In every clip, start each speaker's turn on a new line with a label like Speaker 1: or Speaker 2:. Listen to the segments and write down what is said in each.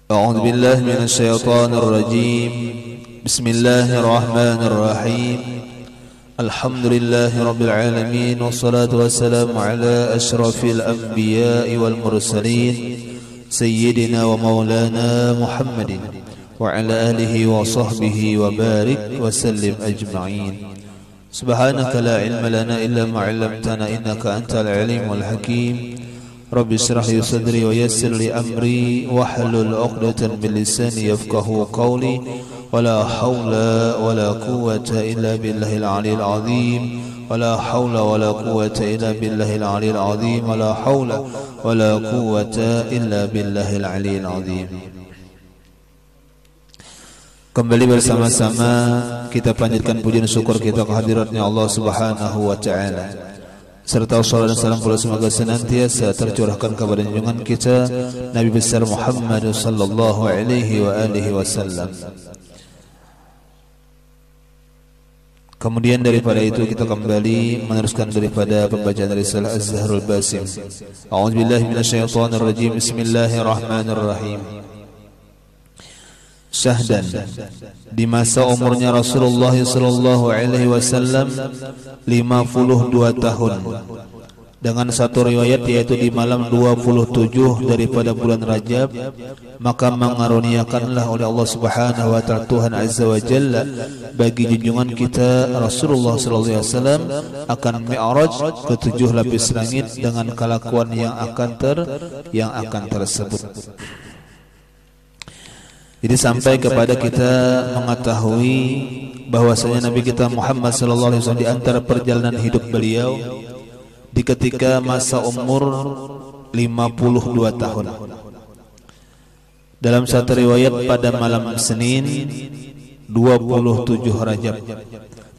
Speaker 1: أعوذ بالله من الشيطان الرجيم. بسم الله الرحمن الرحيم. الحمد لله رب العالمين، والصلاة والسلام على أشرف الأنبياء والمرسلين سيدنا ومولانا محمد وعلى آله وصحبه وبارك وسلم أجمعين. سبحانك لا علم لنا إلا ما علمتنا إنك أنت العليم الحكيم. رب اشرح لي صدري ويسر لي أمري واحلل عقدة من لساني يفقهوا قولي. ولا حول ولا قوة إلا بالله العلي العظيم. ولا حول ولا قوة إلا بالله العلي العظيم. ولا حول ولا قوة إلا بالله العلي العظيم. Kembali bersama-sama kita panjatkan puji dan syukur kita kehadiratnya Allah Subhanahu wa taala. Serta salawat dan salam pula semoga senantiasa tercurahkan kepada junjungan kita Nabi besar Muhammad sallallahu alaihi wa alihi wasallam. Kemudian daripada itu kita kembali meneruskan daripada pembacaan risalah Az-Zahrul Basim. A'udzubillahi minasyaitonir rajim. Bismillahirrahmanirrahim. Syahdan, di masa umurnya Rasulullah sallallahu alaihi wasallam 52 tahun, dengan satu riwayat yaitu di malam 27 daripada bulan Rajab, maka mengaruniakanlah oleh Allah Subhanahu wa taala Tuhan Azza wa Jalla bagi junjungan kita Rasulullah sallallahu alaihi wasallam akan mi'raj ke 7 lapis langit dengan kelakuan yang akan tersebut. Jadi sampai kepada kita mengetahui bahwasanya Nabi kita Muhammad sallallahu alaihi wasallam di antara perjalanan hidup beliau di ketika masa umur 52 tahun. Dalam satu riwayat pada malam Senin 27 Rajab,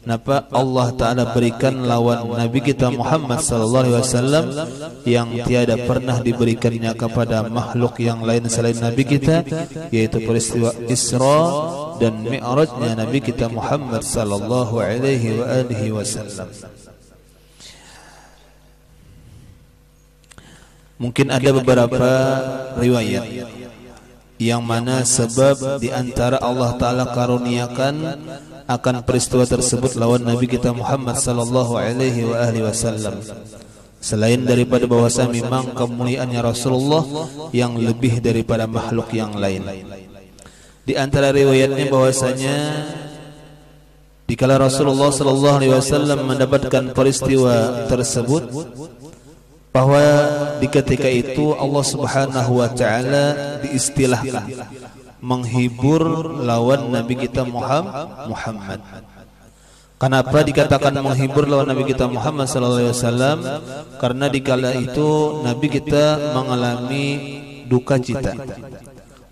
Speaker 1: kenapa Allah Ta'ala berikan lawan Nabi kita Muhammad sallallahu alaihi wasallam yang tiada pernah diberikannya kepada makhluk yang lain selain Nabi kita, yaitu peristiwa Isra dan Mi'rajnya Nabi kita Muhammad sallallahu alaihi wasallam. Mungkin ada beberapa riwayat yang mana sebab di antara Allah Ta'ala karuniakan akan peristiwa tersebut lawan Nabi kita Muhammad sallallahu alaihi wasallam, selain daripada bahwasanya memang kemuliaannya Rasulullah yang lebih daripada makhluk yang lain. Di antara riwayatnya bahwasanya dikala Rasulullah sallallahu alaihi wasallam mendapatkan peristiwa tersebut, bahwa di ketika itu Allah Subhanahu wa taala diistilahkan menghibur lawan Nabi kita Muhammad. Kenapa dikatakan menghibur lawan Nabi kita Muhammad sallallahu alaihi wasallam? Karena dikala itu Nabi kita mengalami duka cita.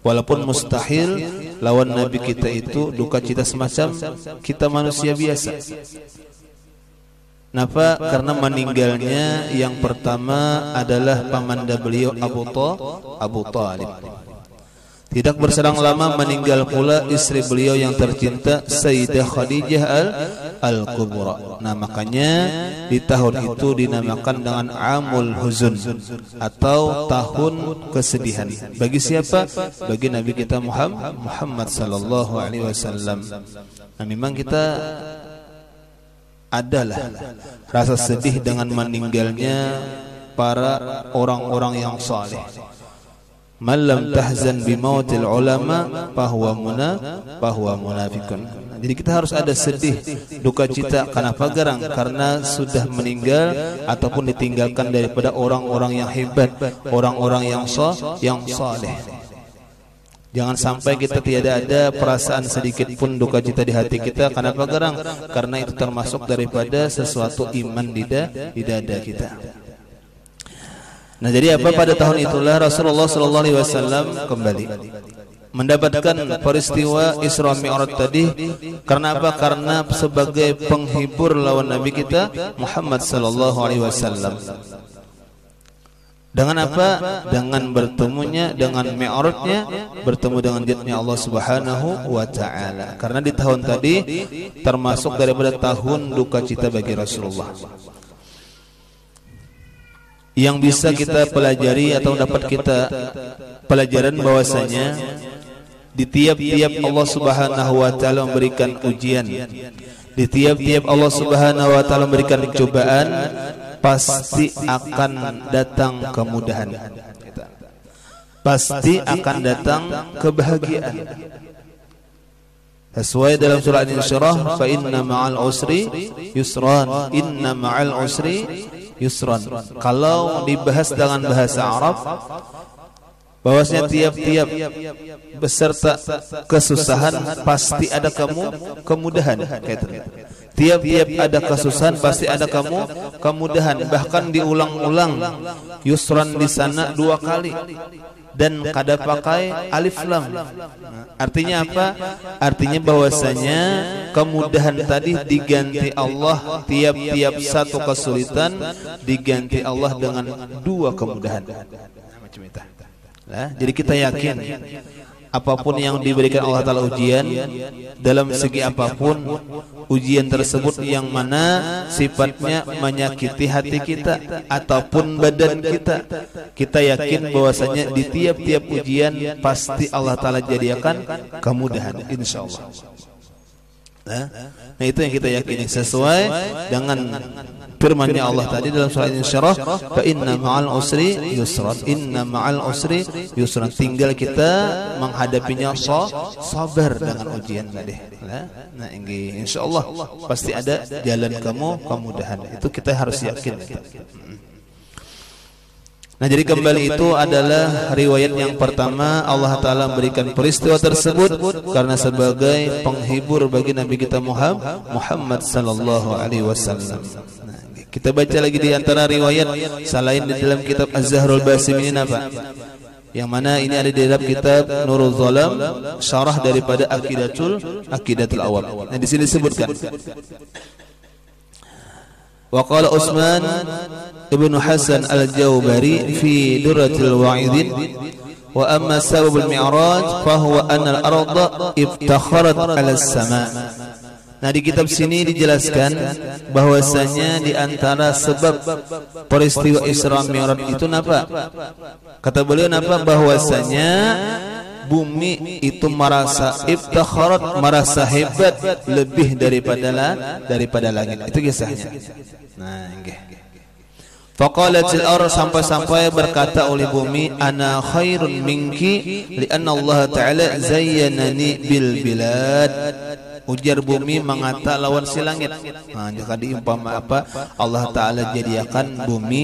Speaker 1: Walaupun mustahil lawan Nabi kita itu duka cita semacam kita manusia biasa. Kenapa? Karena meninggalnya yang pertama adalah pamanda beliau Abu Talib. Tidak berselang lama meninggal pula istri beliau yang tercinta Sayyidah Khadijah Al-Kubra. Nah, makanya di tahun itu dinamakan dengan Amul Huzun atau tahun kesedihan. Bagi siapa? Bagi Nabi kita Muhammad sallallahu alaihi wasallam. Nah, memang kita adalah rasa sedih dengan meninggalnya para orang-orang yang saleh. Man lam tahzan bi mautil ulama fahuwa munafiqun. Jadi kita harus ada sedih, duka cita. Kenapa garang? Karena sudah meninggal ataupun ditinggalkan daripada orang-orang yang hebat, orang-orang yang saleh. Jangan sampai kita tiada ada perasaan sedikit pun duka cita di hati kita. Kenapa garang? Karena itu termasuk daripada sesuatu iman di dada kita. Nah, jadi apa pada tahun itulah Rasulullah sallallahu alaihi wasallam kembali mendapatkan peristiwa Isra Mi'raj tadi. Karena apa? Karena sebagai penghibur lawan Nabi kita Muhammad sallallahu alaihi wasallam. Dengan apa? Dengan bertemunya, dengan mi'rajnya, bertemu dengan zatnya Allah Subhanahu wa taala. Karena di tahun tadi termasuk daripada tahun duka cita bagi Rasulullah. Yang bisa kita pelajari atau dapat kita pelajaran bahwasanya Di tiap-tiap Allah Subhanahu wa taala memberikan ujian, di tiap-tiap Allah Subhanahu wa taala memberikan cobaan, pasti akan datang kemudahan. Pasti akan datang kebahagiaan. Sesuai dalam surah Al-Insyirah, fa inna ma'al usri yusran, inna ma'al usri yusran. Kalau dibahas dengan bahasa Arab, bahwasanya tiap-tiap beserta kesusahan pasti ada kemudahan. Tiap-tiap ada kesusahan pasti ada kemudahan. Bahkan diulang-ulang yusran di sana 2 kali. Dan kada pakai alif lam. Artinya apa? Artinya bahwasanya kemudahan tadi diganti Allah, tiap-tiap satu kesulitan diganti Allah dengan 2 kemudahan. Macam itu. Nah, jadi kita yakin apapun yang diberikan Allah Ta'ala ujian, dalam segi apapun ujian tersebut yang mana sifatnya menyakiti hati kita ataupun badan kita, kita yakin bahwasanya di tiap-tiap ujian pasti Allah Ta'ala jadikan kemudahan, insyaallah. Nah, itu yang kita yakini sesuai dengan firman-Nya Allah tadi dalam surah Al-Insyirah, fa inna ma'al usri yusran, inna ma'al usri yusran. Tinggal kita menghadapinya sabar dengan ujian tadi. Nah, ini insyaallah pasti ada jalan kemudahan. Itu kita harus yakin. Nah, jadi kembali itu adalah riwayat yang pertama. Allah Ta'ala memberikan peristiwa tersebut karena sebagai penghibur bagi Nabi kita Muhammad sallallahu alaihi wasallam. Nah, kita baca lagi di antara riwayat selain di dalam kitab Az-Zahrul Basim ini apa? Yang mana ini ada di dalam kitab Nurul Zalam, syarah daripada Aqidatul Awam. Nah, di sini disebutkan wa qala Utsman Ibnu Hasan Al-Jaubari fi Durratil Wa'idin wa amma sababul mi'raj fa huwa anna al-ardha iftakharat 'ala as-sama'. Nah, di kitab sini dijelaskan bahwasanya di antara sebab peristiwa Isra Mi'raj itu napa? Kata beliau napa? Bahwasanya bumi itu merasa iftakharat, merasa hebat lebih daripada langit. Itu kisahnya. Nah, nggih. Faqalatil ardh, sampai-sampai berkata oleh bumi, ana khairun minki li'anna Allah Ta'ala zayyanani bil bilad. Ujar bumi mengata lawan si langit. Nah, jika diumpama apa? Allah Ta'ala jadikan bumi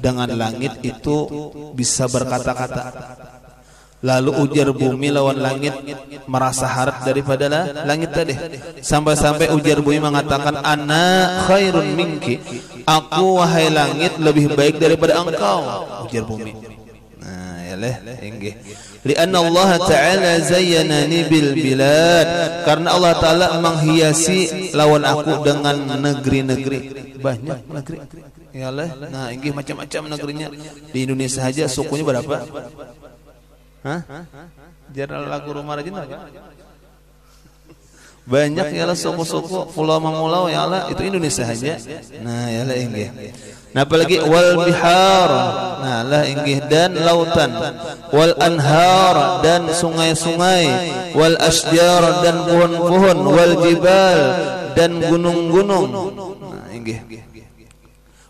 Speaker 1: dengan langit itu bisa berkata-kata. Lalu ujar bumi lawan langit merasa harap daripada langit tadi. Sampai-sampai ujar bumi mengatakan, ana khairun minki, aku wahai langit lebih baik daripada engkau. Ujar bumi. Nah, yalah, inggih. Lianna Allah Ta'ala zayyanani bil bilad, karena Allah Ta'ala menghiasi lawan aku dengan negeri-negeri. Banyak negeri. Yalah, nah inggih macam-macam negerinya. Di Indonesia saja sukunya berapa? Hah? Jarang lagu rumah rajin apa? Banyak ya lah suku-suku, pulau memulau ya lah, itu Indonesia saja. Nah ya lah inggih. Nah apalagi wal bihar, nah lah inggih, dan lautan, wal anhar, dan sungai-sungai, wal asjar, dan pohon-pohon, wal jibal, dan gunung-gunung. Nah inggih.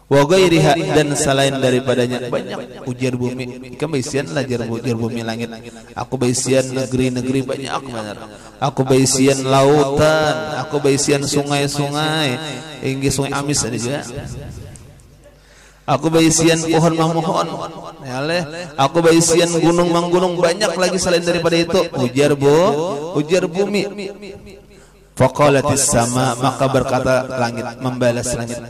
Speaker 1: Wa ghairiha, dan selain daripadanya. Banyak ujar bumi. Ikan baisian lah ujar bumi langit. Aku baisian negeri-negeri banyak benar. Aku baisian lautan, aku baisian sungai-sungai. Inggih sungai Amis ada juga. Aku baisian pohon mahmohon. Yalah, aku baisian gunung manggunung, banyak lagi selain daripada itu. Ujar bumi. Faqalatis sama, maka berkata langit, membalas langit.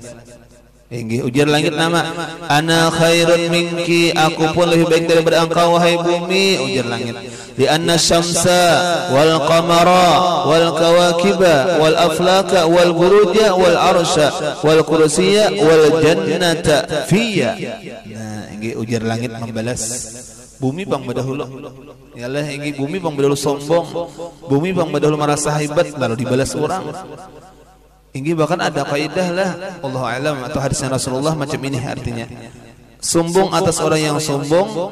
Speaker 1: Inggih, ujar langit nama, ana khairun minki, aku pun lebih baik daripada engkau wahai bumi. Ujar langit, li anna syamsa wal qamara wal kawakiba wal aflaka wal buruja wal arsha wal kursiyya wal jannata fiyya. Nah, inggih ujar langit membalas bumi bang berdahulu. Yalah, inggih bumi bang berdahulu sombong, bumi bang berdahulu merasa hebat, lalu dibalas orang. Ini bahkan ada kaidah lah, Allah alam, atau hadisnya Rasulullah macam ini artinya. Sombong atas orang yang sombong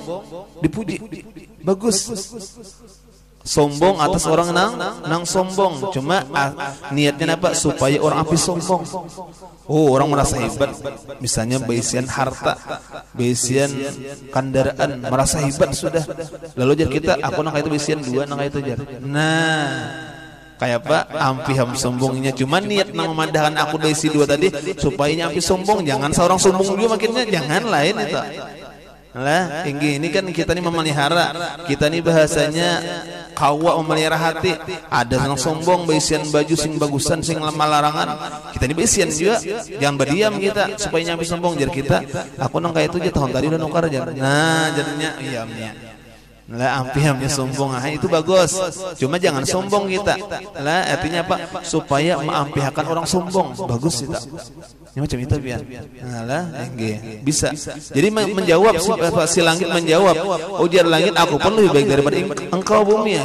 Speaker 1: dipuji, bagus. sombong atas orang nang sombong. Cuma niatnya apa? Supaya orang api sombong. Oh, orang merasa hebat, misalnya beisian harta, beisian kendaraan, merasa hebat sudah. Lalu jar kita, aku nang itu beisian 2 nang itu jar. Nah, kayak apa? Ampiham sombongnya. Cuma niat nang memandahkan aku beisi 2 tadi supaya api sombong. Jangan seorang sombong juga makinnya, jangan lain itu. Lah, ini kan kita ini memelihara, kita ini bahasanya kawa memelihara hati. Ada yang sombong beisian baju sing bagusan sing larangan, kita ini beisian juga, jangan berdiam kita supaya nyampe sombong. Jadi kita, aku nang kayak itu aja tahun tadi udah nukar aja. Nah jadinya iya lah ampihamnya sombong, itu bagus. Cuma jangan sombong kita. Lah artinya apa? Supaya mengampihakan orang sombong, bagus kita. Ini macam itu biar. Nah lah, bisa. Jadi menjawab si langit menjawab, ujar langit, aku pun lebih baik daripada engkau bumi ya.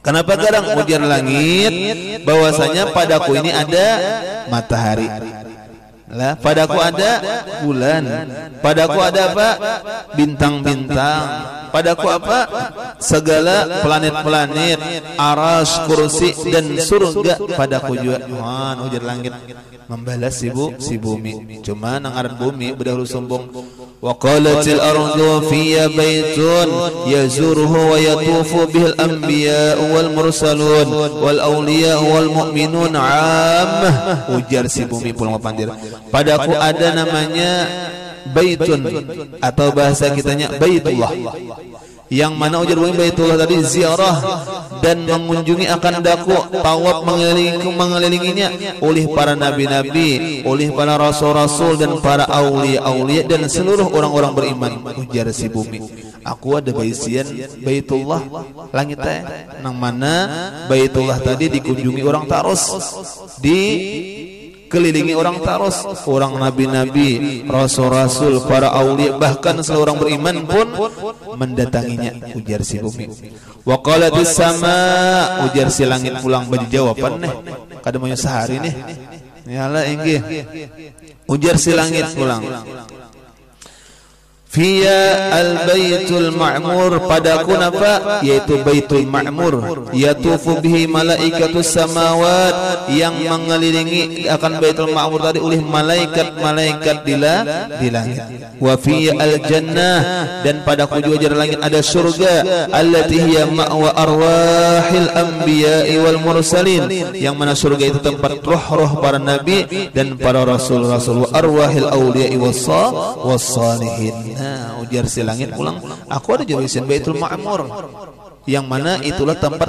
Speaker 1: Kenapa garang ujar langit? Bahwasanya padaku ini ada matahari. Lah, padaku ada bulan, padaku ada apa? Bintang-bintang, padaku apa? Segala planet-planet, aras, kursi dan surga padaku juga. Ujar langit membalas si bumi. Cuma nang aran bumi berdahulu sombong. Wa qalatil ardu fiyya baitun yazuruhu wa yatufu bihil anbiya wal mursalun wal awliya wal mu'minun 'ammah. Ujar si bumi pulang pandir, padaku ada namanya baitun, atau bahasa kitanya baitullah, yang mana ujar bumi baitullah tadi ziarah dan mengunjungi akan daku, tawaf mengelilinginya oleh para nabi-nabi, oleh para rasul-rasul dan para aulia-aulia dan seluruh orang-orang beriman. Ujar si bumi, aku ada baisian baitullah langit teh, nang mana baitullah tadi dikunjungi orang terus, dikelilingi orang terus, orang nabi-nabi, rasul-rasul, para aulia, bahkan seluruh orang beriman pun mendatanginya. Ujar si bumi. Wa qalatis sama, ujar si langit pulang bagi jawaban nih. Kada mau sehari nih. Yalah inggih. Ujar si langit pulang. Fiya al-baitul ma'mur, padaku napa? Yaitu baitul ma'mur, yatufu bihi malaikatus samawat, yang mengelilingi akan baitul ma'mur tadi oleh malaikat-malaikat di langit. Wa fiya al-jannah, dan padaku juga jar langit ada surga, allati hiya ma'wa arwahil anbiya'i wal mursalin, yang mana surga itu tempat roh-roh para nabi dan para rasul-rasul, wa arwahil awliya'i was-salihin. Nah, ujar si langit pulang, aku ada jawabin baitul ma'mur, yang mana itulah tempat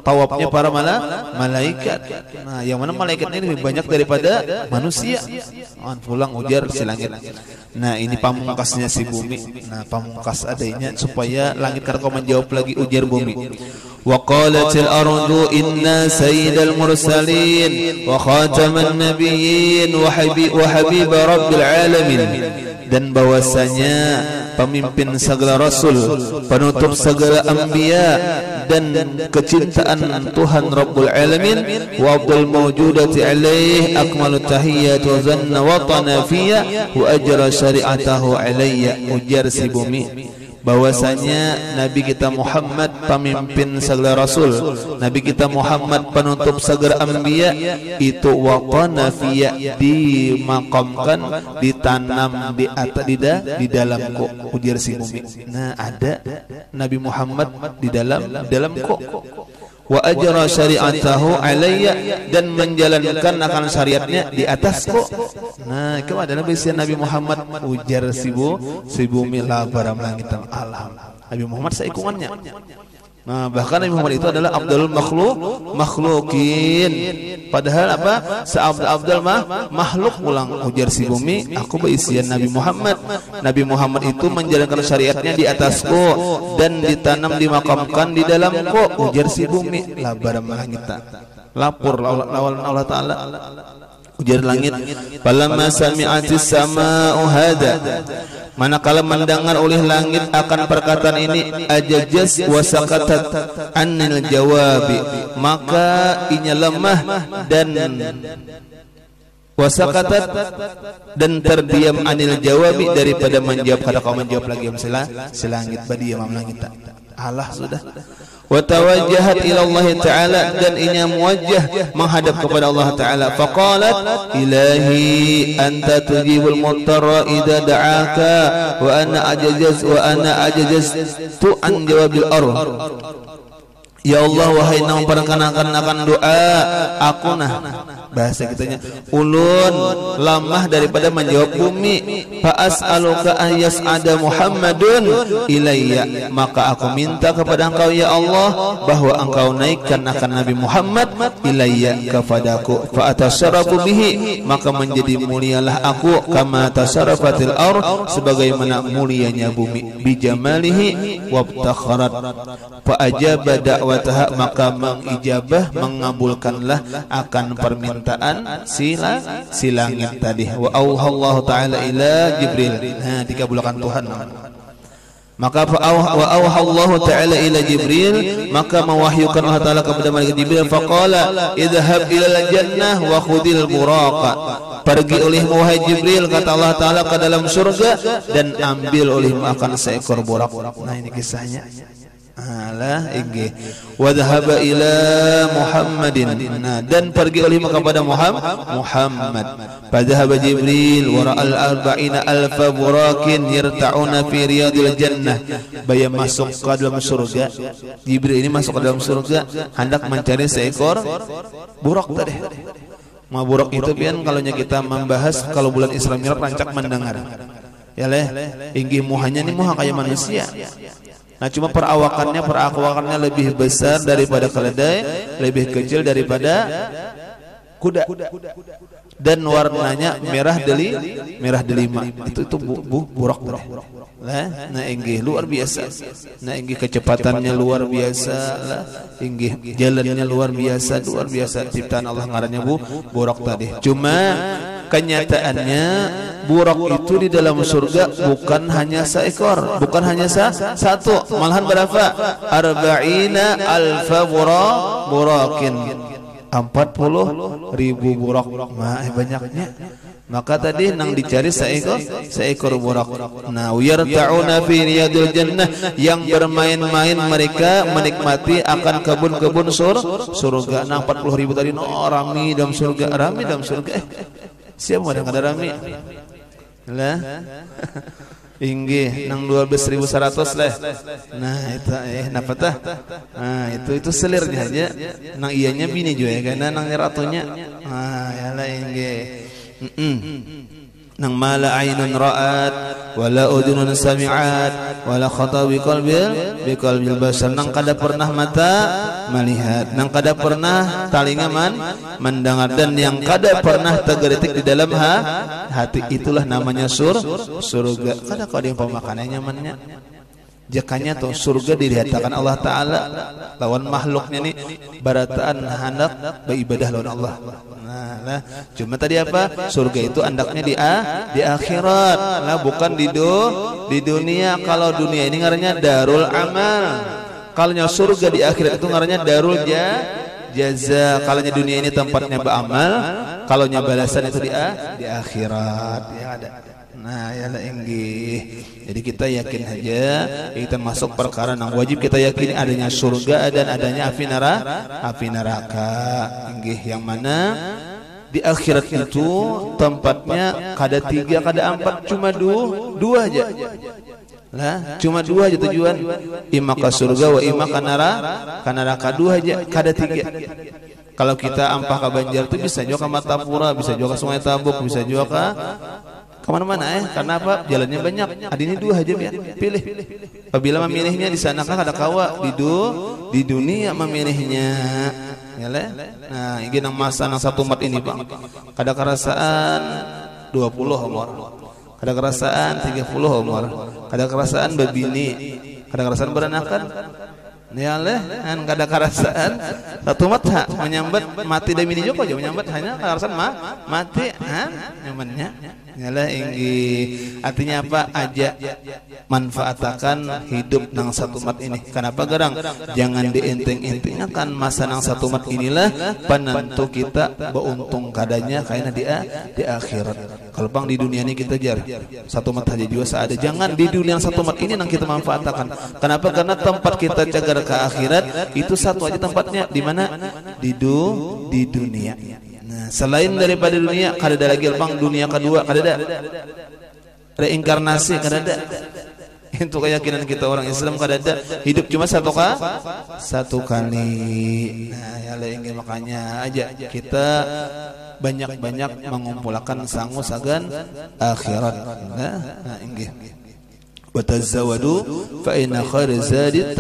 Speaker 1: tawafnya para malaikat. Nah, yang mana malaikat ini lebih banyak daripada manusia. Pulang ujar si langit. Nah, ini pamungkasnya si bumi. Nah, pamungkas adanya supaya langit kau menjawab lagi. Ujar bumi, wa qalatil ardu inna sayyidal mursalin wa khataman nabiyyin wa habib rabbil alamin, dan bahwasanya pemimpin segala rasul, penutup segala anbiya, dan kecintaan Tuhan Rabbul Alamin, wa abdul mawjudati alaih akmalu tahiyyat wa zanna wa tanafiyya wa ajra syari'atahu alayya. Ujar si bumi, bahwasanya Nabi kita Muhammad pemimpin segala rasul, Nabi kita Muhammad penutup segala anbiya, itu waqana fiyya, dimakamkan, ditanam di dalamku. Ujar si bumi. Nah, ada Nabi Muhammad di dalamku. Wa ajra syari'atahu alayya, dan menjalankan akan syariatnya di atasku. Nah, itu adalah bisian Nabi Muhammad. Ujar si bumi la baram langitan alam. Nabi Muhammad seikungannya. Nah, bahkan Nabi Muhammad itu adalah abdul makhlukin. Padahal apa? Seabdul makhluk pulang. Ujar si bumi, aku beisian Nabi Muhammad. Nabi Muhammad itu menjalankan syariatnya di atasku dan ditanam, dimakamkan di dalamku. Ujar si bumi, labar langita. Lapor lawan Allah Ta'ala. Ujar langit, falamma sami'atis sama'u hada, manakala mendengar oleh langit akan perkataan ini, ajajas wa sakatat anil jawabi, maka inya lemah dan wasakatat dan terdiam anil jawabi, daripada menjawab. Kada kau menjawab lagi si langit badiam langit. Allah sudah. Wa tawajjahat ila Allah Ta'ala, dan inya muwajjah menghadap kepada Allah Ta'ala. Faqalat ilahi anta tujibul muttarra idza da'aka wa ana ajaztu an jawabil arh. Ya Allah, wahai nang perkenakan akan doa aku nah, bahasa kitanya ulun lamah daripada menjawab bumi. Fa as'aluka an yas'ada Muhammadun ilayya, maka aku minta kepada engkau ya Allah bahwa engkau naikkan akan Nabi Muhammad ilayya kepadaku. Fa atasyarafu bihi, maka menjadi mulialah aku kama tasyarafatil ard, sebagaimana mulianya bumi, bijamalihi wabtakharat. Fa ajaba da'wataha, maka mengijabah mengabulkanlah akan permintaan si langit tadi. Wa auhallahu ta'ala ila Jibril, nah dikabulkan Tuhan. Maka wa auhallahu ta'ala ila Jibril, maka mewahyukan Allah Ta'ala kepada malaikat Jibril. Faqala idhhab ilal jannah wa khudil buraqa, pergi olehmu wahai Jibril, kata Allah Ta'ala, ke dalam surga dan ambil olehmu akan seekor burak. Nah ini kisahnya. Alah inggih. Wa dhahaba ila Muhammadin, nah, dan pergi olehmu kepada Muhammad. Fadhahaba Jibril wa ra'al arba'ina alfa burakin yarta'una fi riyadil jannah. Baya masuk ke dalam surga, Jibril ini masuk ke dalam surga hendak mencari seekor burak tadi. Ma burak itu pian kalau kita membahas kalau bulan Isra Mi'raj rancak mendengar. Ya leh, inggih muhanya ni muha kayak manusia. Nah cuma perawakannya lebih besar daripada keledai, lebih kecil daripada kuda, dan warnanya merah delima. Itu burak. Nah inggih luar biasa. Nah inggih kecepatannya luar biasa lah. Inggih jalannya luar biasa ciptaan Allah ngarannya burak tadi. Cuma kenyataannya burak itu di dalam surga bukan hanya seekor, bukan hanya satu, malahan berapa? Arba'ina alfa burakin, 40.000 burak. Banyaknya. Maka tadi nang dicari seekor burak. Nah, yarta'una fi riyadil jannah, yang bermain-main mereka menikmati akan kebun-kebun surga. Nah 40.000 tadi rami dalam surga. Siapa yang ada rami? Lah. Inggih nang 12.100 lah. Nah itu napa tah? Nah itu selirnya aja. Nang iyanya bini juga ya, karena nang ratunya. Ah yalah inggih. Nang mala ainun ra'at wala udunun sami'at wala khata biqalbil basar, nang kada pernah mata melihat, nang kada pernah telinga mendengar, dan yang kada pernah tergelitik di dalam hati, itulah namanya surga. Kada kau ada yang pemakannya nyamannya. Jakanya tuh surga dilihatkan Allah Ta'ala lawan makhluknya nih barataan hendak beribadah lawan Allah. Nah, cuma tadi apa? Surga itu andaknya di akhirat. Nah, bukan di dunia. Kalau dunia ini ngarannya darul amal. Kalau surga di akhirat itu ngarannya darul jaza. Kalau dunia ini tempatnya beramal, kalau balasan itu di akhirat. Ya ada. Nah, ya inggih. Jadi kita yakin aja, kita masuk perkara yang wajib kita yakini adanya surga dan adanya api neraka. Inggih, yang mana di akhirat itu tempatnya kada 3, kada 4, cuma 2 aja. Lah, cuma 2 aja tujuan. Ima ke surga wa ima ke neraka, 2 aja, kada 3. Kalau kita ampah ke Banjar itu bisa juga ke Matapura, bisa juga ke Sungai Tabuk, bisa juga ke kemana-mana karena apa? Jalannya banyak. Adanya 2 aja ya, pilih. Apabila memilihnya di sana kan ada kawa di dunia memilihnya. Ya le? Nah, ini nang masa nang satu umat ini Bang. Kada kerasaan 20 umur. Kada kerasaan 30 umur. Kada kerasaan babini. Kada kerasaan beranakan. Ya le, kan kada kerasaan satu umat menyambat mati dari mini Joko aja menyambat hanya kerasaan mati nyamannya. Yalah inggi artinya apa aja manfaatakan hidup nang satu mat ini. Kenapa garang? Jangan dienteng-enteng kan masa nang satu mat inilah penentu kita beruntung kadanya kayaknya di akhirat. Kalau bang di dunia ini kita jar satu mat aja juga seada. Jangan di dunia yang satu mat ini nang kita manfaatkan. Kenapa? Karena tempat kita cagar ke akhirat itu satu aja tempatnya di mana? Di dunia. Nah, selain daripada dunia, kada ada lagi bang dunia kedua, kada ada. Reinkarnasi kada ada. Itu keyakinan kita orang Islam kada ada. Hidup cuma satu kali. Nah, ya ingin makanya aja kita banyak-banyak mengumpulkan sangu sagan akhirat. Nah, inggih. Wa tazawwadu fa inna khairaz zadi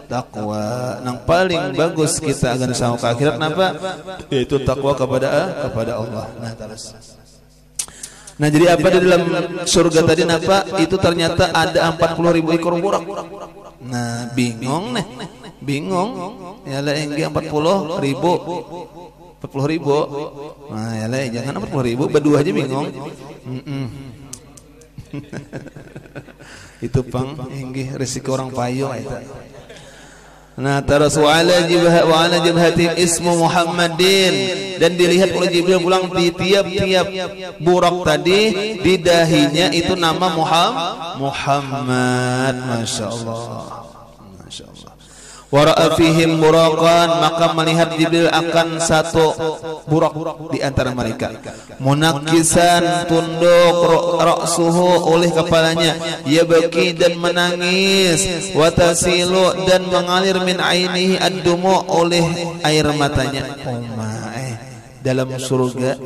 Speaker 1: taqwa. Nang paling bagus kita akan sama ke akhirat napa? Yaitu takwa kepada Allah. Nah, terus. Nah, jadi apa di dalam surga tadi napa? Itu ternyata ada 40.000 ekor buruk. Nah, bingung. Yalah engge 40.000. 40.000. Nah, yalah jangan 40.000, berdua aja bingung. Itu pang inggih resiko orang payo eta. Nah, terus wa ala jibhati ismu Muhammadin, dan dilihat oleh Jibril pulang di tiap-tiap burak tadi di dahinya itu nama Muhammad. Masya Allah. Wa ra'a fihim buraqan, maka melihat Jibril akan satu burak di antara mereka. Munakisan, tunduk ra'suhu, oleh kepalanya, yabki, dan menangis, wa tasilu, dan mengalir min ainihi ad-dumu, oleh air matanya. Dalam surga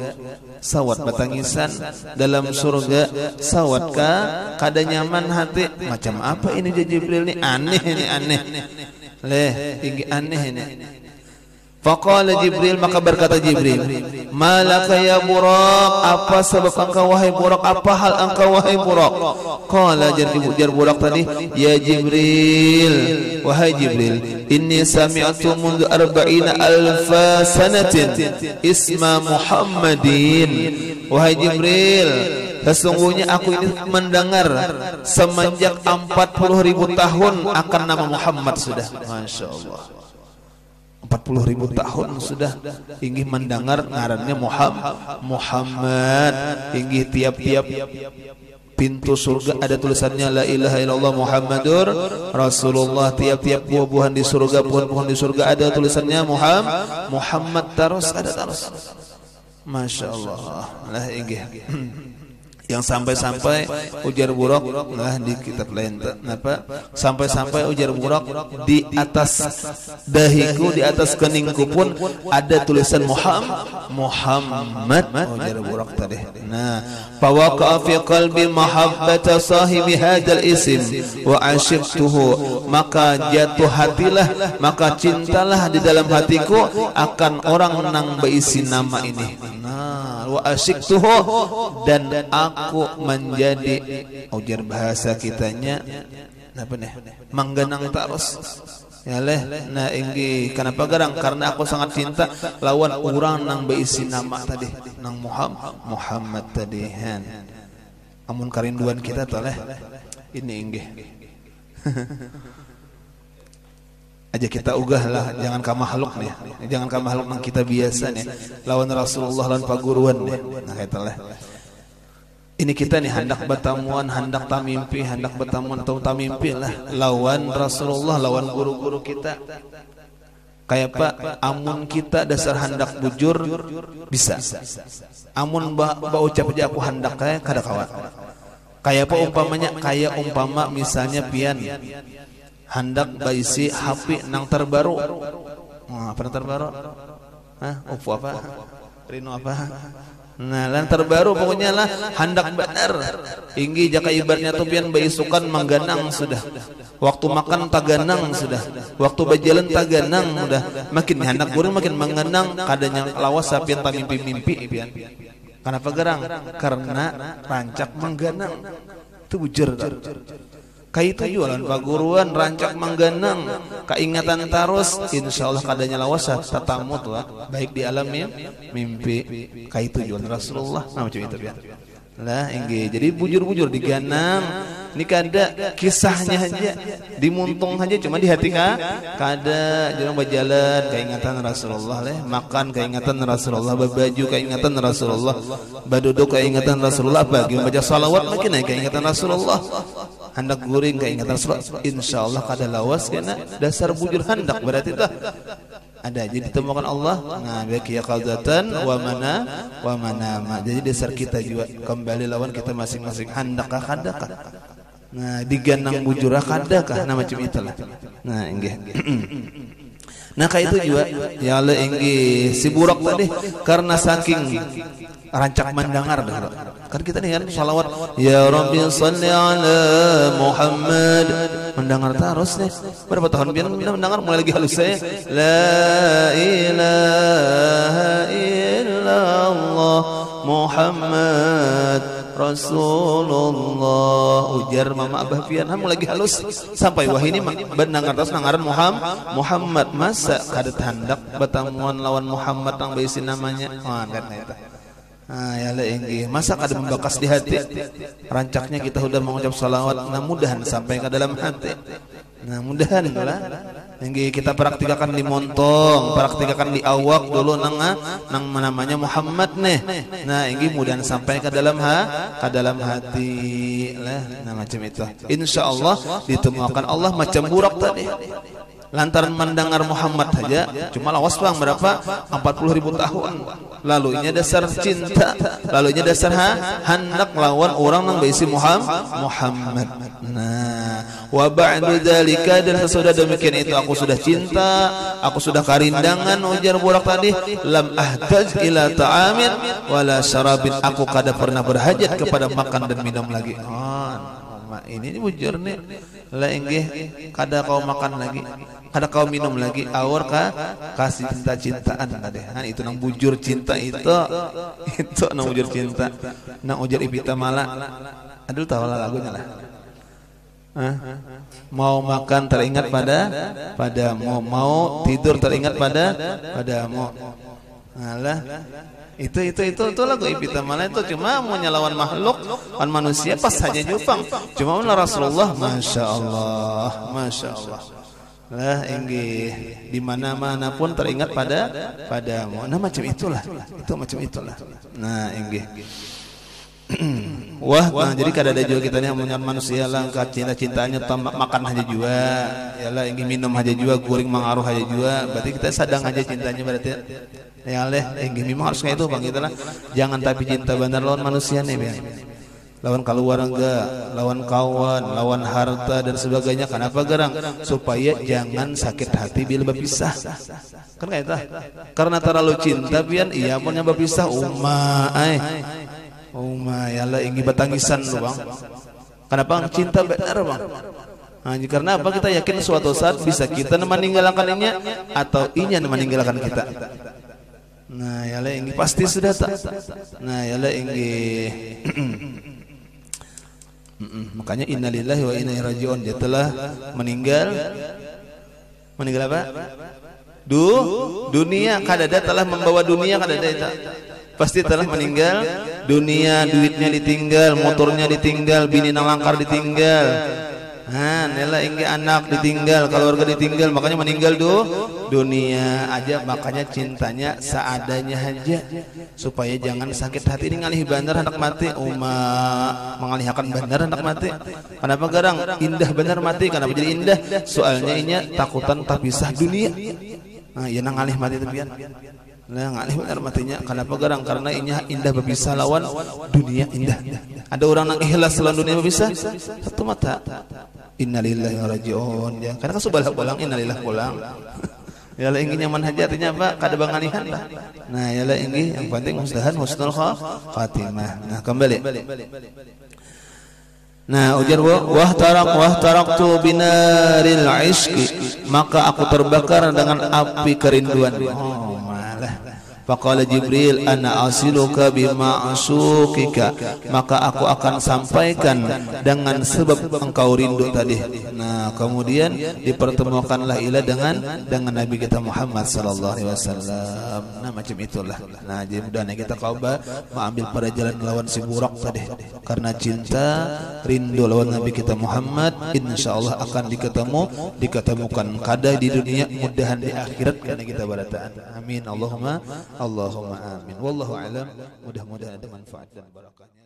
Speaker 1: sawat batangisan, dalam surga sawat kada nyaman hati. Macam apa ini Jibril ini? Aneh. Tinggi aneh ini. Faqala Jibril, maka berkata Jibril, malaka ya Buraq, apa sebab engkau wahai Buraq, apa hal engkau wahai Buraq? Qala jar Buraq tadi, ya Jibril, wahai Jibril, inni sami'tu mundu 40,000 sanatin isma Muhammadin. Wahai Jibril, sesungguhnya aku ini mendengar semenjak 40.000 tahun akan nama Muhammad sudah. Masya Allah, 40.000 tahun sudah inggih mendengar ngarannya Muhammad. Inggih tiap-tiap pintu surga ada tulisannya la ilaha illallah Muhammadur Rasulullah. Tiap-tiap buah-buahan di surga, pohon-pohon di surga ada tulisannya Muhammad. Terus ada terus. Masya Allah. Lah inggih yang sampai-sampai ujar Buraq lah di kitab lain apa sampai-sampai ujar Buraq di atas dahiku, di atas keningku pun ada tulisan Muhammad ujar Buraq tadi. Nah, fawaqa fi qalbi mahabbata sahibi hadzal ism wa ashibtuhu, maka jatuh hatilah, maka cintalah di dalam hatiku akan orang nang berisi nama ini. Nah, wa ashibtuhu, dan aku menjadi ujar bahasa kitanya apa nih, menggenang terus ya leh. Nah inggi kenapa garang? Karena aku sangat cinta lawan orang nang berisi nama tadi nang Muhammad tadi. Amun kerinduan kita tuh leh ini inggi aja kita ugah lah, jangan ka makhluk nih, jangan ka makhluk nang kita biasa nih, lawan Rasulullah, lawan paguruan nih. Nah kita leh ini kita nih hendak bertamuan, hendak tamimpi, hendak bertamuan atau tamimpi lah lawan Rasulullah, lawan guru-guru kita. Kayak apa? Amun kita dasar hendak bujur bisa. Amun ba ucap aja aku hendak kayak kada kawan. Kayak apa umpamanya? Kayak umpama misalnya pian hendak baisi HP nang terbaru. Apa nang terbaru? Oppo apa? Reno apa? Nah, lan terbaru pokoknya lah hendak benar. Inggi jaka ibaratnya tuh pian baisukan mengganang sudah. Waktu makan taganang sudah. Waktu berjalan taganang sudah. Makin hendak gurung makin mengenang kadanya lawas sapian tamimpi-mimpi pian. Kenapa gerang? Karena rancak mengganang. Itu bujer. Kayak itu jualan paguruan rancak mengganang, keingatan terus, insya Allah kadanya lawasa tatamut lah, baik di alam mimpi. Kayak itu jualan Rasulullah, nah macam itu ya. Lah inggih. Jadi bujur-bujur diganang. Ini kada kisahnya aja, dimuntung aja cuma di hati kada jangan berjalan keingatan Rasulullah leh, makan keingatan Rasulullah, berbaju keingatan Rasulullah, baduduk keingatan Rasulullah, bagi membaca salawat makin keingatan Rasulullah, hendak guring keingatan Rasulullah. Insyaallah kada lawas kena dasar bujur hendak berarti tah ada jadi ditemukan Allah. Nah bagi qadzatan wa manama. Jadi dasar kita juga kembali lawan kita masing-masing hendak kadakah. Nah diganang bujur kadakah nah macam itulah. Nah inggih. Nah kayak itu juga ya Allah inggih si burak tadi karena saking rancak mendengar kan kita nih kan salawat ya Rabbi shalli ala Muhammad mendengar terus nih berapa tahun biar mendengar mulai lagi halus saya la ilaha illallah Muhammad Rasulullah ujar mama abah pian lagi halus sampai wah ini mendengar terus nangaran Muhammad masa kada handak batamuan lawan Muhammad yang berisi namanya kan itu. Ah ya Allah inggih masa kada membekas di hati rancaknya kita sudah mengucap salawat nah mudahan sampai ke dalam hati nah mudahan lah inggih kita praktikakan di montong praktikakan di awak dulu nang namanya Muhammad nih nah inggih mudahan sampai ke dalam hati lah nah macam itu insyaallah ditemukan Allah macam burak tadi lantaran mendengar Muhammad saja cuma lawas bang berapa 40.000 tahun lalunya dasar cinta lalunya dasar hendak lawan orang yang berisi Muhammad. Nah wa ba'du dzalika dan sesudah demikian itu aku sudah cinta aku sudah karindangan ujar burak tadi lam ahtaj ila ta'amin wala syarabin aku kada pernah berhajat kepada makan dan minum lagi. Ini bujur nih lah inggih kada kau makan lagi kada kau minum lagi awar kasih cinta-cintaan tadi itu nang bujur cinta itu nang bujur cinta nang ujar ibita mala aduh tahu lah lagunya lah mau makan teringat padamu mau tidur teringat padamu alah itu lagu ibita malah itu cuma mau nyalawan makhluk kan manusia pas saja jupang cuma Rasulullah masya Allah lah inggih di mana-mana pun teringat padamu nah macam itulah nah inggih wah nah, jadi kada ada juga kita nih punya manusia lah cinta-cintanya makan aja juga ya lah ingin minum aja juga guring mengaruh aja juga berarti kita sadang aja cintanya berarti ya Allah ingin memang harus kayak itu bang kita lah jangan tapi cinta benar lawan manusia nih bang lawan keluarga lawan kawan lawan harta dan sebagainya kenapa gerang supaya jangan sakit hati bila berpisah kan kayak itu karena terlalu cinta pian iya pun yang berpisah ya Allah ingin bertangisan lu bang kenapa cinta benar bang karena apa kita yakin suatu saat bisa kita meninggalkannya atau inya meninggalkan kita. Nah ya Allah ingin pasti sudah tak nah ya Allah ingin makanya innalillahi wa inna ilaihi rajiun dia telah meninggal apa dunia kadada telah membawa dunia kadada itu pasti telah meninggal dunia duitnya ditinggal motornya ditinggal bini nang langkar ditinggal nela ingin anak ditinggal keluarga ditinggal makanya meninggal dunia aja makanya cintanya seadanya aja supaya jangan sakit hati ini ngalih bandar hendak mati mengalihkan bandar hendak mati kenapa garang indah benar mati kenapa jadi indah soalnya inya takutan tak pisah dunia ya nang ngalih mati tepian nah ngalih benar matinya kenapa garang karena inya indah berpisah lawan dunia indah ada orang nang ikhlas lawan dunia berpisah satu mata innalillahi wa rajiun ya karena kan subalah-balang innalillahi pulang ya lah ingin nyaman haja artinya apa kada bangalihan lah nah ya lah ingin yang penting mudahan husnul khatimah nah kembali nah ujar wah taraktu binaril ishqi maka aku terbakar dengan api kerinduan malah Faqala Jibril ana asiluka bima asukika, maka aku akan sampaikan dengan sebab engkau rindu tadi. Nah, kemudian dipertemukanlah Ila dengan Nabi kita Muhammad sallallahu alaihi wasallam. Nah, macam itulah. Nah, jadi mudah-mudahan kita coba mengambil pada jalan lawan si Burak tadi. Karena cinta, rindu lawan Nabi kita Muhammad, insyaallah akan diketemukan kada di dunia, mudahan di akhirat karena kita barataan. Amin. Allahumma amin. Wallahu a'lam. Mudah-mudahan ada manfaat dan barakahnya.